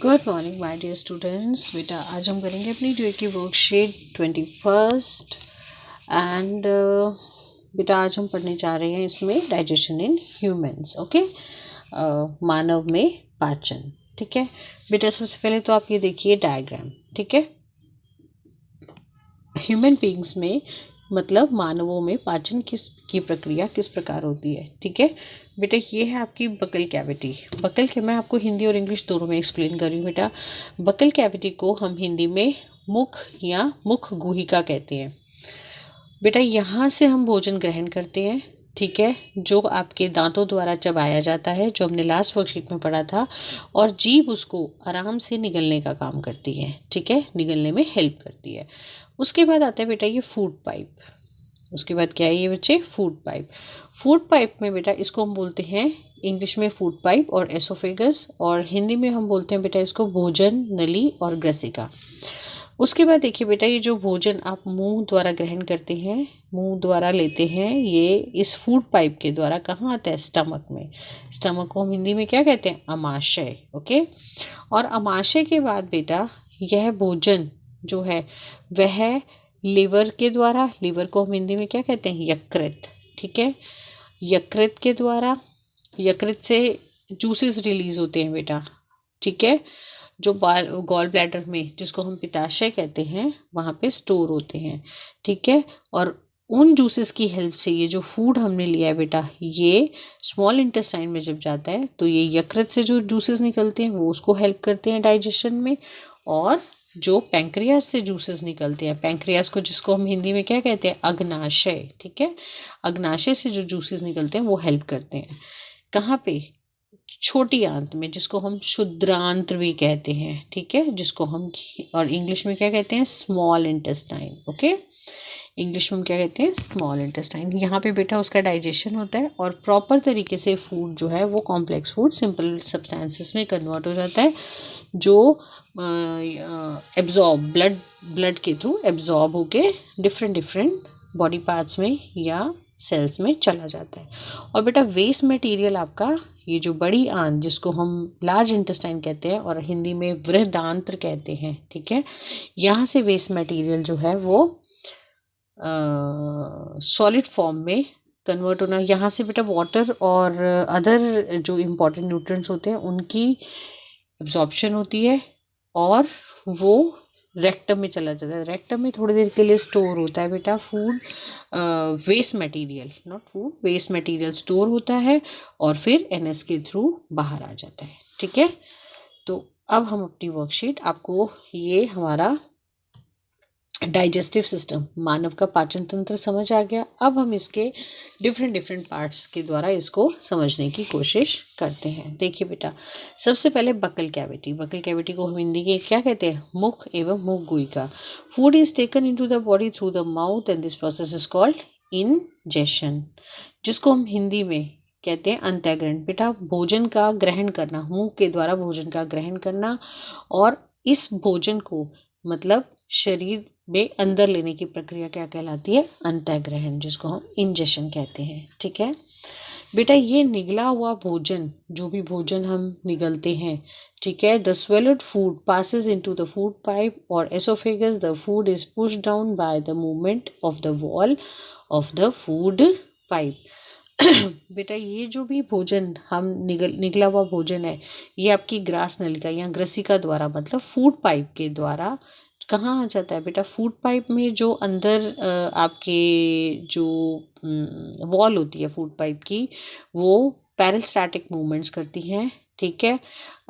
Good morning my dear students. बेटा आज हम करेंगे अपनी डीओ की वर्कशीट 21st एंड बेटा आज हम पढ़ने जा रहे हैं इसमें डाइजेशन इन ह्यूमंस। ओके, मानव में पाचन। ठीक है बेटा, सबसे पहले तो आप ये देखिए डायग्राम। ठीक है, ह्यूमन बींग्स में मतलब मानवों में पाचन की प्रक्रिया किस प्रकार होती है। ठीक है बेटा, ये है आपकी बकल कैविटी। बकल के मैं आपको हिंदी और इंग्लिश दोनों में एक्सप्लेन कर रही हूँ बेटा। बकल कैविटी को हम हिंदी में मुख या मुख गुहिका कहते हैं। बेटा यहाँ से हम भोजन ग्रहण करते हैं। ठीक है, जो आपके दांतों द्वारा चबाया जाता है, जो हमने लास्ट वर्कशीट में पढ़ा था, और जीभ उसको आराम से निगलने का काम करती है। ठीक है, निगलने में हेल्प करती है। उसके बाद आता है बेटा ये फूड पाइप। उसके बाद क्या है ये बच्चे, फूड पाइप। फूड पाइप में बेटा इसको हम बोलते हैं इंग्लिश में फूड पाइप और एसोफेगस, और हिंदी में हम बोलते हैं बेटा इसको भोजन नली और ग्रसिका। उसके बाद देखिए बेटा, ये जो भोजन आप मुंह द्वारा ग्रहण करते हैं, मुंह द्वारा लेते हैं, ये इस फूड पाइप के द्वारा कहाँ आता है, स्टमक में। स्टमक को हम हिंदी में क्या कहते हैं, अमाशय। ओके, और अमाशय के बाद बेटा यह भोजन जो है वह लिवर के द्वारा, लिवर को हम हिंदी में क्या कहते हैं, यकृत। ठीक है, यकृत के द्वारा, यकृत से जूसेस रिलीज होते हैं बेटा। ठीक है, जो गॉल ब्लैडर में, जिसको हम पित्ताशय कहते हैं, वहाँ पे स्टोर होते हैं। ठीक है, और उन जूसेस की हेल्प से ये जो फूड हमने लिया है बेटा, ये स्मॉल इंटेस्टाइन में जब जाता है तो ये यकृत से जो जूसेस निकलते हैं वो उसको हेल्प करते हैं डाइजेशन में। और जो पैंक्रियास से जूसेस निकलते हैं, पैंक्रियास को जिसको हम हिंदी में क्या कहते हैं, अग्नाशय। ठीक है, अग्नाशय से जो जूसेस निकलते हैं वो हेल्प करते हैं कहाँ पे, छोटी आंत में, जिसको हम क्षुद्रांत्र भी कहते हैं। ठीक है, जिसको हम और इंग्लिश में क्या कहते हैं, स्मॉल इंटेस्टाइन। ओके, इंग्लिश में हम क्या कहते हैं, स्मॉल इंटेस्टाइन। यहाँ पे बेटा उसका डाइजेशन होता है और प्रॉपर तरीके से फूड जो है वो कॉम्प्लेक्स फूड सिंपल सब्सटेंसेस में कन्वर्ट हो जाता है, जो एब्जॉर्ब ब्लड के थ्रू एब्जॉर्ब होके डिफरेंट बॉडी पार्ट्स में या सेल्स में चला जाता है। और बेटा वेस्ट मटेरियल आपका, ये जो बड़ी आंत जिसको हम लार्ज इंटेस्टाइन कहते हैं और हिंदी में बृहदांत्र कहते हैं। ठीक है, यहाँ से वेस्ट मटेरियल जो है वो सॉलिड फॉर्म में कन्वर्ट होना, यहाँ से बेटा वाटर और अदर जो इम्पोर्टेंट न्यूट्रिएंट्स होते हैं उनकी एब्जॉर्प्शन होती है और वो रेक्टम में चला जाता है। रेक्टम में थोड़ी देर के लिए स्टोर होता है बेटा food, waste material, not food, waste material store होता है और फिर एनएस के थ्रू बाहर आ जाता है। ठीक है, तो अब हम अपनी वर्कशीट, आपको ये हमारा डाइजेस्टिव सिस्टम, मानव का पाचन तंत्र समझ आ गया। अब हम इसके डिफरेंट पार्ट्स के द्वारा इसको समझने की कोशिश करते हैं। देखिए बेटा, सबसे पहले बकल कैविटी। बकल कैविटी को हम हिंदी के क्या कहते हैं, मुख एवं मुख गुहिका। Food is taken into the body through the mouth and this process is called ingestion, जिसको हम हिंदी में कहते हैं अंतःग्रहण। बेटा भोजन का ग्रहण करना, मुंह के द्वारा भोजन का ग्रहण करना, और इस भोजन को मतलब शरीर में अंदर लेने की प्रक्रिया क्या कहलाती है, अंतःग्रहण, जिसको हम इंजेशन कहते हैं। ठीक है बेटा, ये निगला हुआ भोजन, जो भी भोजन हम निगलते हैं, ठीक है, the swallowed food passes into the food pipe or esophagus. The food is pushed down by the movement of the wall of the food pipe. बेटा ये जो भी भोजन हम निगला हुआ भोजन है, ये आपकी ग्रास नलिका या ग्रसिका द्वारा, मतलब फूड पाइप के द्वारा कहाँ आ जाता है बेटा, फूड पाइप में जो अंदर आपके जो वॉल होती है फूड पाइप की, वो पेरिस्टाल्टिक मूवमेंट्स करती हैं। ठीक है,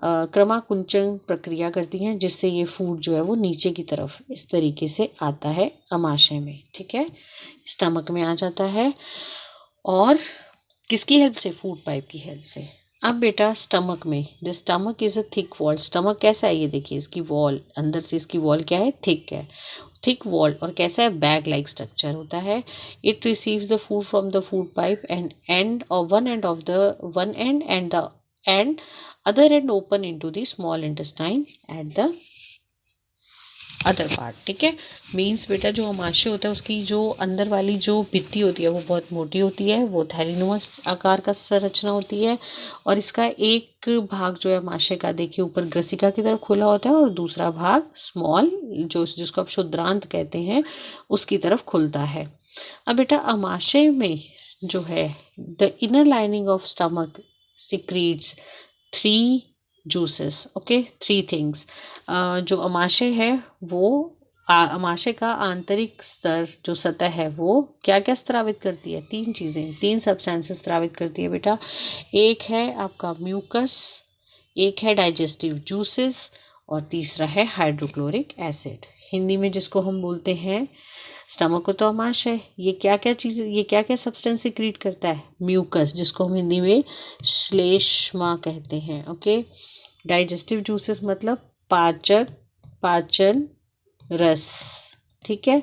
क्रमाकुंचन प्रक्रिया करती हैं, जिससे ये फूड जो है वो नीचे की तरफ इस तरीके से आता है अमाशय में। ठीक है, स्टमक में आ जाता है, और किसकी हेल्प से, फूड पाइप की हेल्प से। अब बेटा स्टमक में, the stomach is a thick wall. Stomach कैसा है ये देखिए, इसकी वॉल, अंदर से इसकी वॉल क्या है, थिक है, थिक वॉल, और कैसा है, बैग लाइक स्ट्रक्चर होता है। It receives the food from the food pipe and and और one end of the one end the end other end open into the small intestine at the other part, ठीक है। Means बेटा जो अमाशय होता है उसकी जो अंदर वाली जो भित्ति होती है वो बहुत मोटी होती है, वो थैलीनुमा आकार का संरचना होती है, और इसका एक भाग जो है अमाशय का देखिए ऊपर ग्रसिका की तरफ खुला होता है और दूसरा भाग स्मॉल जो जिसको आप शुद्रांत कहते हैं उसकी तरफ खुलता है। अब बेटा अमाशय में जो है the inner lining of stomach secretes three juices, okay, three things. जो अमाशय है वो अमाशय का आंतरिक स्तर जो सतह है वो क्या क्या स्रावित करती है, तीन चीजें, तीन सब्सटेंसेस स्रावित करती है बेटा। एक है आपका म्यूकस, एक है डाइजेस्टिव जूसेस, और तीसरा है हाइड्रोक्लोरिक एसिड, हिंदी में जिसको हम बोलते हैं स्टमक को तो अमाशय, ये क्या क्या चीज, ये क्या क्या सब्सटेंस सिक्रीट करता है, म्यूकस जिसको हम हिंदी में श्लेष्मा कहते हैं, ओके। डाइजेस्टिव जूसेस मतलब पाचक, पाचन रस, ठीक है,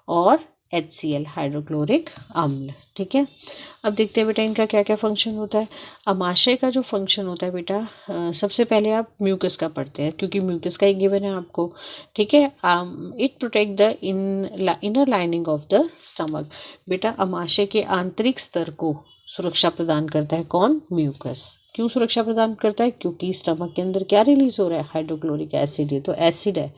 और HCl हाइड्रोक्लोरिक अम्ल, ठीक है। अब देखते हैं बेटा इनका क्या क्या फंक्शन होता है। अमाशय का जो फंक्शन होता है बेटा, सबसे पहले आप म्यूकस का पढ़ते हैं क्योंकि म्यूकस का ही गिवन है आपको, ठीक है। It protect the inner lining of the stomach. बेटा अमाशय के आंतरिक स्तर को सुरक्षा प्रदान करता है कौन, म्यूकस। क्यों सुरक्षा प्रदान करता है, क्योंकि स्टमक के अंदर क्या रिलीज हो रहा है, हाइड्रोक्लोरिक एसिड, ये तो एसिड है,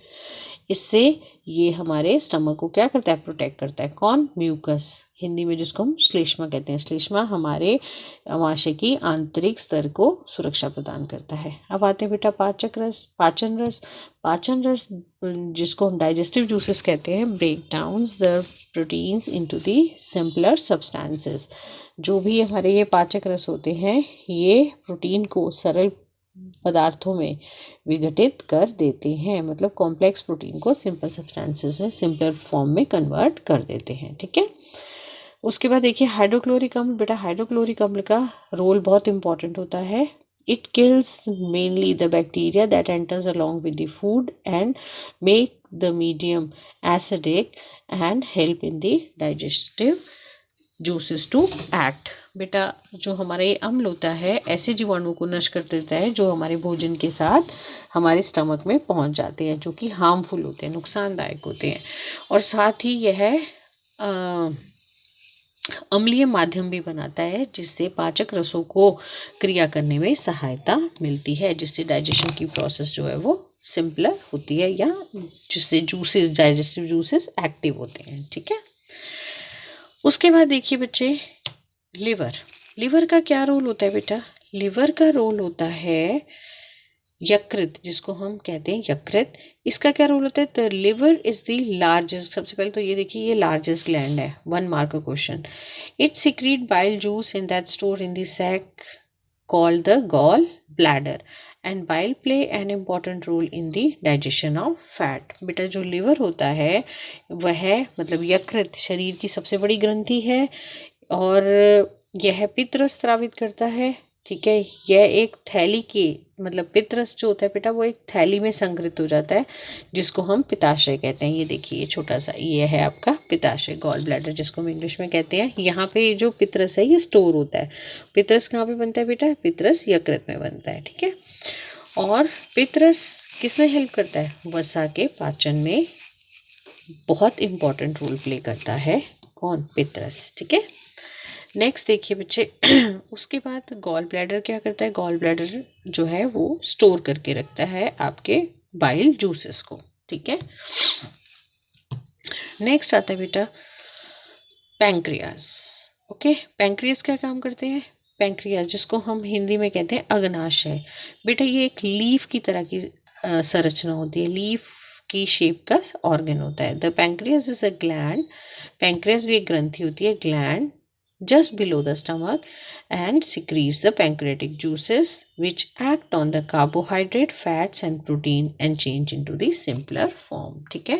इससे ये हमारे स्टमक को क्या करता है, प्रोटेक्ट करता है कौन, म्यूकस, हिंदी में जिसको हम श्लेष्मा कहते हैं। श्लेष्मा हमारे अमाशय की आंतरिक स्तर को सुरक्षा प्रदान करता है। अब आते हैं बेटा पाचक रस, पाचन रस। पाचन रस जिसको हम डाइजेस्टिव जूसेस कहते हैं break down the proteins into the simpler substances. जो भी हमारे ये पाचक रस होते हैं ये प्रोटीन को सरल पदार्थों में विघटित कर देते हैं, मतलब कॉम्प्लेक्स प्रोटीन को सिंपल सब्सटेंसेस में, सिंपलर फॉर्म में कन्वर्ट कर देते हैं, ठीक है। उसके बाद देखिए हाइड्रोक्लोरिक अम्ल। बेटा हाइड्रोक्लोरिक अम्ल का रोल बहुत इंपॉर्टेंट होता है। It kills mainly the bacteria that enters along with the food and make the medium acidic and help in the digestive juices to act. बेटा जो हमारा ये अम्ल होता है ऐसे जीवाणुओं को नष्ट कर देता है जो हमारे भोजन के साथ हमारे स्टमक में पहुंच जाते हैं, जो कि हार्मफुल होते हैं, नुकसानदायक होते हैं, और साथ ही यह अम्लीय माध्यम भी बनाता है जिससे पाचक रसों को क्रिया करने में सहायता मिलती है, जिससे डाइजेशन की प्रोसेस जो है वो सिंपलर होती है, या जिससे जूसेस, डाइजेस्टिव जूसेस एक्टिव होते हैं, ठीक है। उसके बाद देखिए बच्चे लिवर। लिवर का क्या रोल होता है बेटा, लिवर का रोल होता है यकृत, जिसको हम कहते हैं यकृत, इसका क्या रोल होता है, the liver is the largest. सबसे पहले तो ये देखिए ये लार्जेस्ट ग्लैंड है, 1 mark question. It secrete bile juice in that store in the sac called the gall bladder and bile play an important role in the digestion of fat। बेटा जो liver होता है वह मतलब यकृत शरीर की सबसे बड़ी ग्रंथि है और यह पित्तरस स्रावित करता है, ठीक है। यह एक थैली के मतलब पित्तरस जो होता है बेटा वो एक थैली में संग्रहित हो जाता है जिसको हम पित्ताशय कहते हैं। ये देखिए ये छोटा सा ये है आपका पित्ताशय, गॉल ब्लैडर जिसको हम इंग्लिश में कहते हैं। यहाँ पे जो पित्तरस है ये स्टोर होता है। पित्तरस कहाँ पे बनता है बेटा, पित्तरस यकृत में बनता है, ठीक है। और पित्तरस किसमें हेल्प करता है, वसा के पाचन में बहुत इंपॉर्टेंट रोल प्ले करता है कौन, पित्तरस, ठीक है। नेक्स्ट देखिए बच्चे उसके बाद गॉल ब्लैडर क्या करता है, गॉल ब्लैडर जो है वो स्टोर करके रखता है आपके बाइल जूसेस को, ठीक है। नेक्स्ट आता है बेटा पैंक्रियास, ओके। पैंक्रियास क्या काम करते हैं, पैंक्रियास जिसको हम हिंदी में कहते हैं अग्नाशय। बेटा ये एक लीफ की तरह की संरचना होती है, लीफ की शेप का ऑर्गन होता है। The pancreas is a gland, pancreas भी एक ग्रंथि होती है, gland just below the stomach and secretes the pancreatic juices which act on the carbohydrate, fats and protein and change into the simpler form, ठीक है।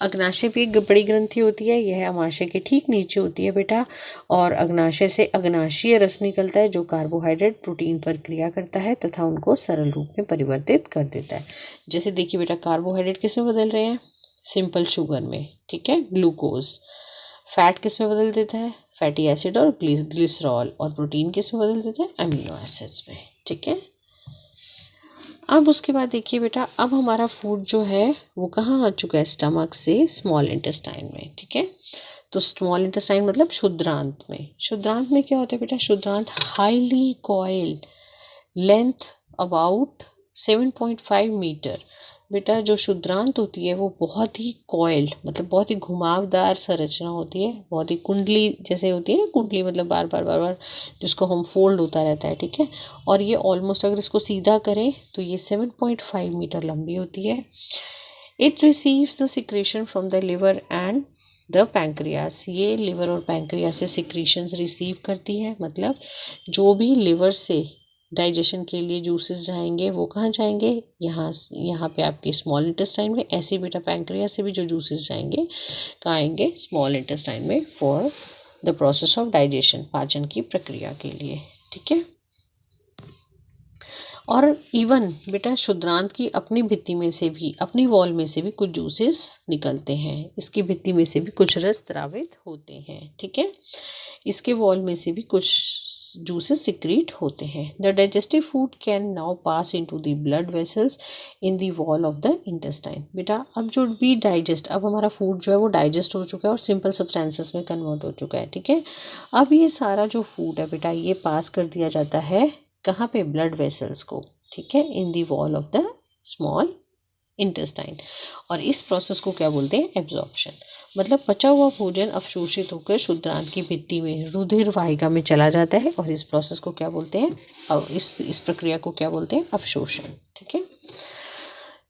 अग्नाशय भी एक बड़ी ग्रंथि होती है, यह अमाशय के ठीक नीचे होती है बेटा, और अग्नाशय से अग्नाशीय रस निकलता है जो कार्बोहाइड्रेट प्रोटीन पर क्रिया करता है तथा उनको सरल रूप में परिवर्तित कर देता है। जैसे देखिए बेटा कार्बोहाइड्रेट किस में बदल रहे हैं, सिंपल शुगर में, ठीक है, ग्लूकोज। फैट किस में बदल देता है, फैटी एसिड और ग्लिसरॉल, और प्रोटीन किस में बदल देते हैं, अमीनो एसिड्स में, ठीक है। अब उसके बाद देखिए बेटा, अब हमारा फूड जो है वो कहाँ आ चुका है, स्टमक से स्मॉल इंटेस्टाइन में, ठीक है। तो स्मॉल इंटेस्टाइन मतलब शुद्रांत में। शुद्रांत में क्या होता है बेटा, शुद्रांत highly coiled, length about 7.5 metre. बेटा जो शुद्रांत होती है वो बहुत ही कॉइल्ड मतलब बहुत ही घुमावदार संरचना होती है, बहुत ही कुंडली जैसे होती है ना, कुंडली मतलब बार बार बार बार जिसको हम फोल्ड होता रहता है, ठीक है। और ये ऑलमोस्ट अगर इसको सीधा करें तो ये 7.5 मीटर लंबी होती है। It receives the secretion from the liver and the pancreas. ये लिवर और पैंक्रियास से सिक्रीशंस रिसीव करती है, मतलब जो भी लिवर से डाइजेशन के लिए जूसेस जाएंगे वो कहाँ जाएंगे, यहाँ पे आपके स्मॉल इंटेस्टाइन में। ऐसे बेटा पैंक्रियास से भी जो जूसेस जाएंगे कहाँ आएंगे, स्मॉल इंटेस्टाइन में, for the process of digestion, पाचन की प्रक्रिया के लिए, ठीक है। और इवन बेटा शुद्रांत की अपनी भित्ति में से भी, अपनी वॉल में से भी कुछ जूसेस निकलते हैं, इसकी भित्ति में से भी कुछ रस द्रावित होते हैं, ठीक है। इसके वॉल में से भी कुछ जूसेस सिक्रीट होते हैं। The digestive food can now pass into the blood vessels in the wall of the intestine. बेटा अब जो भी डाइजेस्ट, अब हमारा फूड जो है वो डाइजेस्ट हो चुका है और सिंपल सब्सटेंसेस में कन्वर्ट हो चुका है, ठीक है। अब ये सारा जो फूड है बेटा ये पास कर दिया जाता है कहाँ पे, ब्लड वेसल्स को, ठीक है, in the wall of the small intestine. और इस प्रोसेस को क्या बोलते हैं, एब्जॉर्प्शन। मतलब पचा हुआ भोजन अवशोषित होकर शुद्रांत की भित्ति में रुधिर वाहिका में चला जाता है और इस प्रोसेस को क्या बोलते हैं, और इस प्रक्रिया को क्या बोलते हैं, अवशोषण, ठीक है।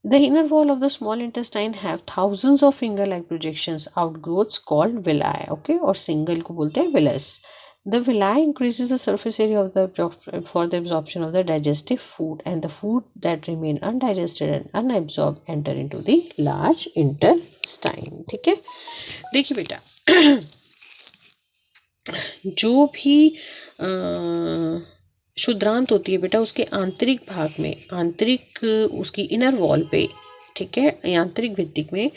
The inner wall of the small intestine have thousands of finger-like projections, outgrowths called villi, okay, और single को बोलते हैं villus. The villi increases the surface area of the for the absorption of the digestive food, and the food that remain undigested and unabsorbed enter into the large intestine, ठीक है। देखिए बेटा जो भी शुद्रांत होती है बेटा उसके आंतरिक भाग में, आंतरिक उसकी इनर वॉल पे, ठीक है, आंतरिक भित्ति में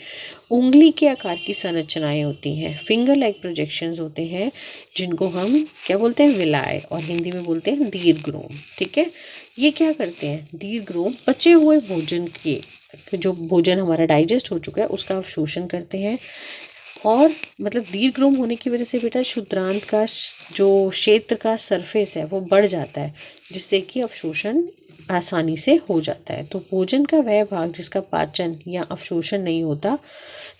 उंगली के आकार की संरचनाएं होती हैं, फिंगर लाइक प्रोजेक्शंस होते हैं, जिनको हम क्या बोलते हैं, विलाय, और हिंदी में बोलते हैं दीर्घ्रोम, ठीक है। ये क्या करते हैं, दीर्घ्रोम बचे हुए भोजन के, जो भोजन हमारा डाइजेस्ट हो चुका है उसका अवशोषण करते हैं। और मतलब दीर्घ्रोम होने की वजह से बेटा शुद्रांत का जो क्षेत्र का सरफेस है वो बढ़ जाता है, जिससे कि अवशोषण आसानी से हो जाता है। तो भोजन का वह भाग जिसका पाचन या अवशोषण नहीं होता,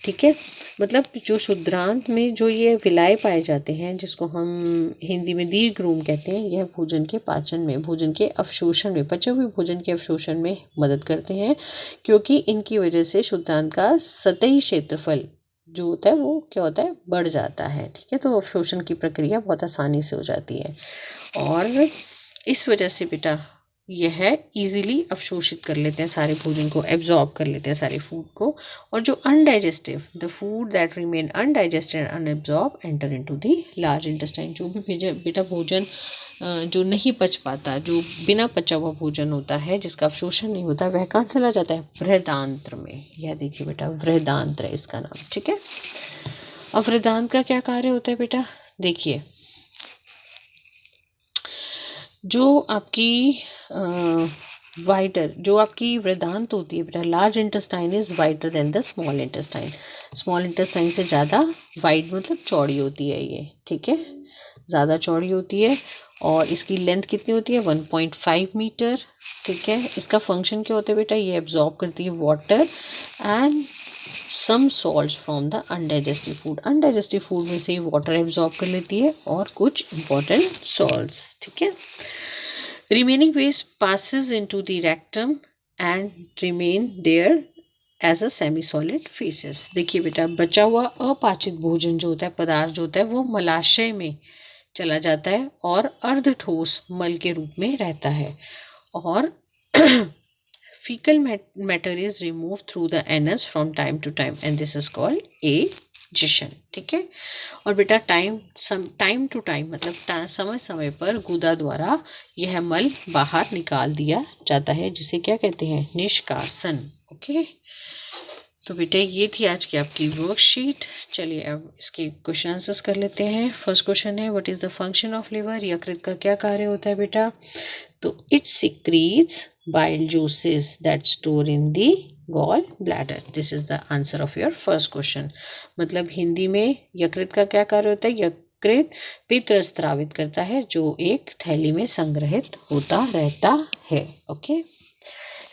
ठीक है, मतलब जो शुद्रांत में जो ये विलाय पाए जाते हैं जिसको हम हिंदी में दीर्घ्रोम कहते हैं, यह भोजन के पाचन में, भोजन के अवशोषण में, पचे हुए भोजन के अवशोषण में मदद करते हैं, क्योंकि इनकी वजह से शुद्रांत का सतही क्षेत्रफल जो होता है वो क्या होता है, बढ़ जाता है, ठीक है। तो अवशोषण की प्रक्रिया बहुत आसानी से हो जाती है और इस वजह से बेटा यह इजीली अवशोषित कर लेते हैं, सारे भोजन को एब्जॉर्ब कर लेते हैं, सारे फूड को। और जो undigestive, the food that remain undigested and unabsorbed enter into the large intestine. जो भी बेटा भोजन जो नहीं पच पाता, जो बिना पचा हुआ भोजन होता है जिसका अवशोषण नहीं होता, वह कहाँ चला जाता है, बृहदांत्र में। यह देखिए बेटा बृहदांत्र है इसका नाम, ठीक है। अब बृहदांत्र का क्या कार्य होता है बेटा, देखिए जो आपकी वाइडर, जो आपकी वृदांत होती है बेटा, large intestine is wider than the small intestine. Small intestine से ज़्यादा वाइड मतलब चौड़ी होती है ये, ठीक है, ज़्यादा चौड़ी होती है। और इसकी लेंथ कितनी होती है, 1.5 मीटर, ठीक है। इसका फंक्शन क्या होता है बेटा, ये एब्जॉर्ब करती है water and some salts from the undigestive food. Undigestive food में से ही वाटर एब्जॉर्ब कर लेती है और कुछ इंपॉर्टेंट सॉल्ट्स, ठीक है। Remaining waste passes into the rectum and remain there as a semi-solid feces. देखिए बेटा बचा हुआ अपाचित भोजन जो होता है, पदार्थ जो होता है, वो मलाशय में चला जाता है और अर्ध ठोस मल के रूप में रहता है। और fecal matter is removed through the anus from time to time and this is called ejection, ठीक है। और बेटा टाइम टू टाइम मतलब समय समय पर गुदा द्वारा यह मल बाहर निकाल दिया जाता है, जिसे क्या कहते हैं, निष्कासन, ओके। तो बेटा ये थी आज की आपकी वर्कशीट। चलिए अब इसके क्वेश्चन आंसर्स कर लेते हैं। फर्स्ट क्वेश्चन है, what is the function of liver, यकृत का क्या कार्य होता है बेटा, तो it secretes bile juices that store in the gall bladder. This is the answer of your first question. मतलब हिंदी में यकृत का क्या कार्य होता है? यकृत पित्त स्रावित करता है जो एक थैली में संग्रहित होता रहता है. Okay.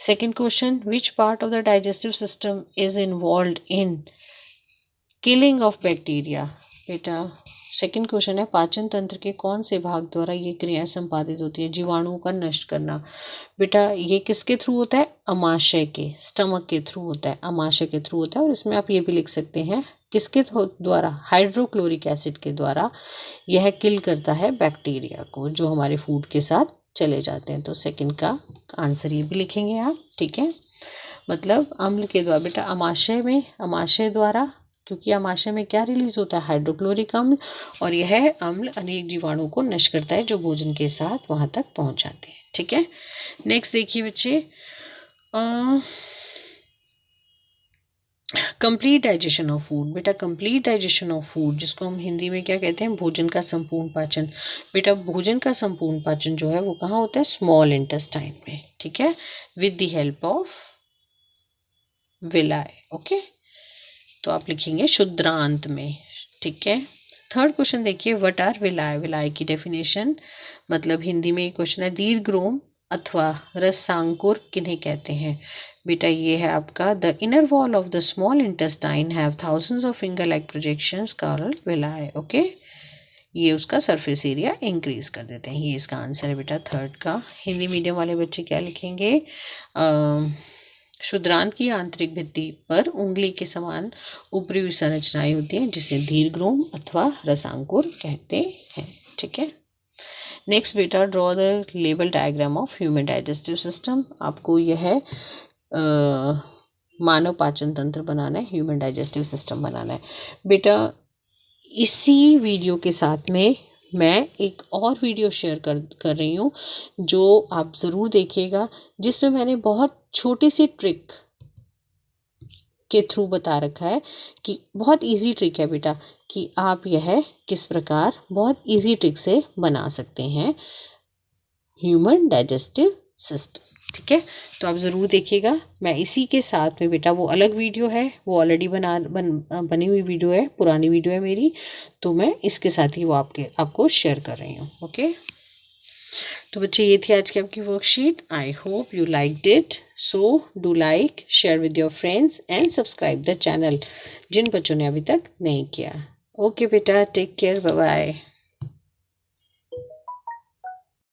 Second question, which part of the digestive system is involved in killing of bacteria? बेटा सेकंड क्वेश्चन है, पाचन तंत्र के कौन से भाग द्वारा ये क्रियाएं संपादित होती है? जीवाणुओं का नष्ट करना. बेटा ये किसके थ्रू होता है? अमाशय के, स्टमक के थ्रू होता है, अमाशय के थ्रू होता है. और इसमें आप ये भी लिख सकते हैं किसके द्वारा? हाइड्रोक्लोरिक एसिड के द्वारा यह किल करता है बैक्टीरिया को जो हमारे फूड के साथ चले जाते हैं. तो सेकंड का आंसर ये भी लिखेंगे आप. ठीक है, मतलब अम्ल के द्वारा. बेटा अमाशय में, अमाशय द्वारा, क्योंकि अमाशय में क्या रिलीज होता है? हाइड्रोक्लोरिक अम्ल. और यह अम्ल अनेक जीवाणुओं को नष्ट करता है जो भोजन के साथ वहां तक पहुंच जाते हैं. ठीक है. नेक्स्ट देखिए बच्चे, कंप्लीट डाइजेशन ऑफ फूड. बेटा कंप्लीट डाइजेशन ऑफ फूड जिसको हम हिंदी में क्या कहते हैं? भोजन का संपूर्ण पाचन. बेटा भोजन का संपूर्ण पाचन जो है वो कहाँ होता है? स्मॉल इंटेस्टाइन में. ठीक है, with the help of villi. Okay, तो आप लिखेंगे शुद्रांत में. ठीक है. थर्ड क्वेश्चन देखिए, व्हाट आर विलाई? विलाई की डेफिनेशन, मतलब हिंदी में क्वेश्चन है, दीर्घ्रोम अथवा रसांकुर किन्हें कहते हैं? बेटा ये है आपका, the inner wall of the small intestine have thousands of finger like projections called villi. Okay, ये उसका सरफेस एरिया इंक्रीज कर देते हैं. ये इसका आंसर है बेटा थर्ड का. हिंदी मीडियम वाले बच्चे क्या लिखेंगे? शुद्रांत की आंतरिक भित्ति पर उंगली के समान ऊपरी संरचनाएं होती हैं जिसे दीर्घ्रोम अथवा रसांकुर कहते हैं. ठीक है. नेक्स्ट बेटा, draw the level diagram of human digestive system. आपको यह मानव पाचन तंत्र बनाना है, ह्यूमन डाइजेस्टिव सिस्टम बनाना है. बेटा इसी वीडियो के साथ में मैं एक और वीडियो शेयर कर रही हूँ जो आप ज़रूर देखिएगा, जिसमें मैंने बहुत छोटी सी ट्रिक के थ्रू बता रखा है कि बहुत इजी ट्रिक है बेटा कि आप यह किस प्रकार बहुत इजी ट्रिक से बना सकते हैं ह्यूमन डाइजेस्टिव सिस्टम. ठीक है, तो आप ज़रूर देखिएगा. मैं इसी के साथ में बेटा, वो अलग वीडियो है, वो ऑलरेडी बनी हुई वीडियो है, पुरानी वीडियो है मेरी, तो मैं इसके साथ ही वो आपको शेयर कर रही हूँ. ओके, तो बच्चे ये थी आज की आपकी worksheet. I hope you liked it. So do like, share with your friends and subscribe the channel जिन बच्चों ने अभी तक नहीं किया. ओके बेटा, टेक केयर, बाय बाय.